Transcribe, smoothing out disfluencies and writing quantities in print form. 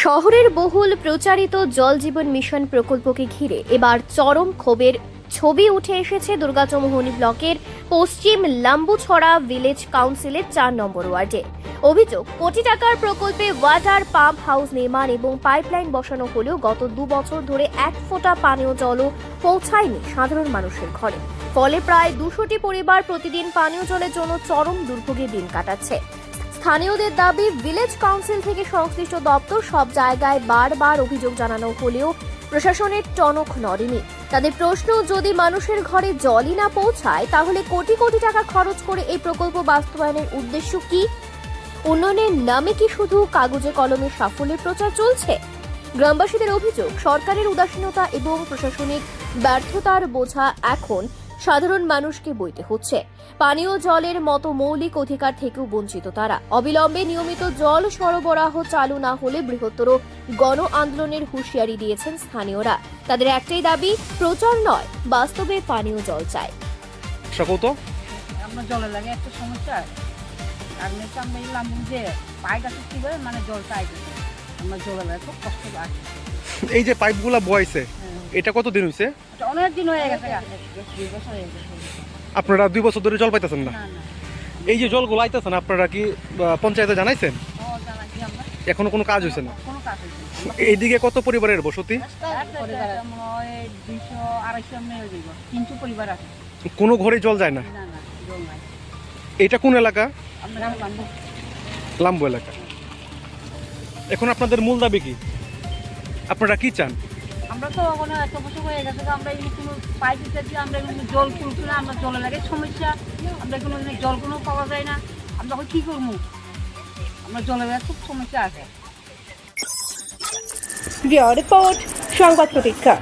শহরের বহুল প্রচারিত জল জীবন মিশন প্রকল্পকে ঘিরে এবার চরম ক্ষোভের ছবি উঠে এসেছে দুর্গাচৌমুহনী ব্লকের পশ্চিম লাম্বুছড়া ভিলেজ কাউন্সিলের ৪ নম্বর ওয়ার্ডে। অভিযোগ, কোটি টাকার প্রকল্পে ওয়াটার পাম্প হাউস নির্মাণ এবং পাইপলাইন বসানো হলেও গত ২ বছর ধরে এক ফোঁটা পানীয় জলও পৌঁছায়নি সাধারণ মানুষের ঘরে। ফলে প্রায় ২০০টি পরিবার প্রতিদিন পানীয় জলের জন্য চরম দুর্ভোগে দিন কাটাচ্ছে। স্থানীয়দের দাবি, ভিলেজ কাউন্সিল থেকে সংশ্লিষ্ট দপ্তর সব জায়গায় বারবার অভিযোগ জানানো হলেও প্রশাসনের টনক নড়েনি। তাদের প্রশ্ন, যদি মানুষের ঘরে জলই না পৌঁছায় তাহলে কোটি কোটি টাকা খরচ করে এই প্রকল্প বাস্তবায়নের উদ্দেশ্য কি? উন্নয়নের নামে কি শুধু কাগজে কলমে সাফল্যের প্রচার চলছে? গ্রামবাসীদের অভিযোগ, সরকারের উদাসীনতা এবং প্রশাসনিক ব্যর্থতার বোঝা এখন সাধারণ মানুষকে বইতে হচ্ছে। পানীয় জলের মতো মৌলিক অধিকার থেকেও বঞ্চিত তারা। অবিলম্বে নিয়মিত জল সরবরাহ চালু না হলে বৃহত্তর গণ আন্দোলনের হুঁশিয়ারি দিয়েছেন স্থানীয়রা। তাদের একটাই দাবি, প্রচার নয়, বাস্তবে পানীয় জল চায়। আমরা জলের লাগে একটা সমস্যা, আর মেয়েটা আমরা এলাম যে পাইপ আছে কি করে, মানে জল চাই আমরা জলের লাগে খুব কষ্ট আছে। এই যে পাইপগুলা বয়াইছে, এটা কতদিন হয়েছে? অনেক দিন হয়ে গেছে, ২ বছর হয়ে গেছে। আপনারা ২ বছর ধরে জল পাইতেছেন না? না না, এই যে জলগুলো আইতেছেন, আপনারা কি পঞ্চায়েতে জানাইছেন? জানাচ্ছি আমরা, এখনো কোনো কাজ হয়েছে না? কোনো কাজ হয়েছে না। এইদিকে কত পরিবারের বসতি? পরিবার ২০০-২৫০ মেয়ে যাইব, ৩০০ পরিবার আছে। কোনো ঘরে জল যায় না? না না, জল নাই। এটা কোন এলাকা? আমরা বান্ধব লাম্বু এলাকা। এখন আপনাদের মূল দাবি কি? আপনারা কি চান? আমরা তো ওখানে এত বছর হয়ে গেছে, আমরা এই কোনো পাইপ দিতেছি, আমরা এগুলো জল তুলছি না, আমরা জলে লাগে সমস্যা, আমরা কোনো জল কোনো পাওয়া যায় না, আমরা কি করবো? আমরা জলে লাগে খুব সমস্যা আছে। রিপোর্ট, সংবাদ প্রতীক্ষা।